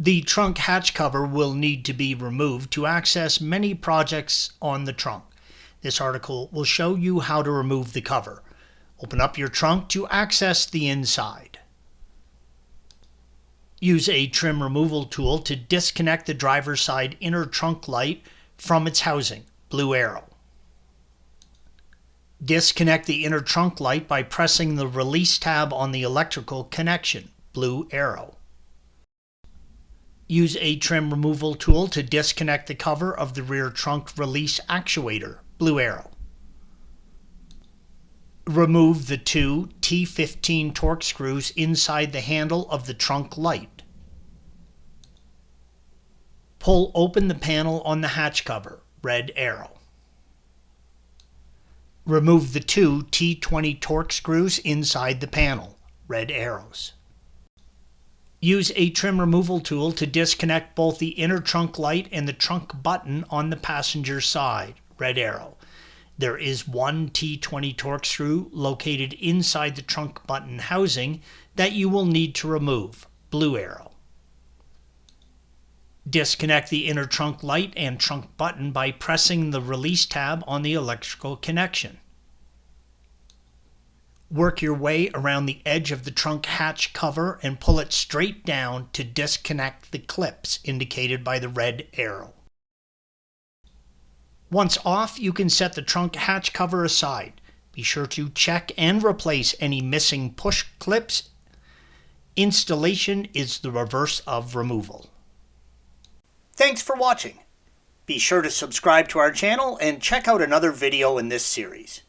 The trunk hatch cover will need to be removed to access many projects on the trunk. This article will show you how to remove the cover. Open up your trunk to access the inside. Use a trim removal tool to disconnect the driver's side inner trunk light from its housing, blue arrow. Disconnect the inner trunk light by pressing the release tab on the electrical connection, blue arrow. Use a trim removal tool to disconnect the cover of the rear trunk release actuator, blue arrow. Remove the two T20 Torx screws inside the handle of the trunk light. Pull open the panel on the hatch cover, red arrow. Remove the two T20 Torx screws inside the panel, red arrows. Use a trim removal tool to disconnect both the inner trunk light and the trunk button on the passenger side, red arrow. There is one T20 Torx screw located inside the trunk button housing that you will need to remove, blue arrow. Disconnect the inner trunk light and trunk button by pressing the release tab on the electrical connection. Work your way around the edge of the trunk hatch cover and pull it straight down to disconnect the clips indicated by the red arrow. Once off, you can set the trunk hatch cover aside. Be sure to check and replace any missing push clips. Installation is the reverse of removal. Thanks for watching. Be sure to subscribe to our channel and check out another video in this series.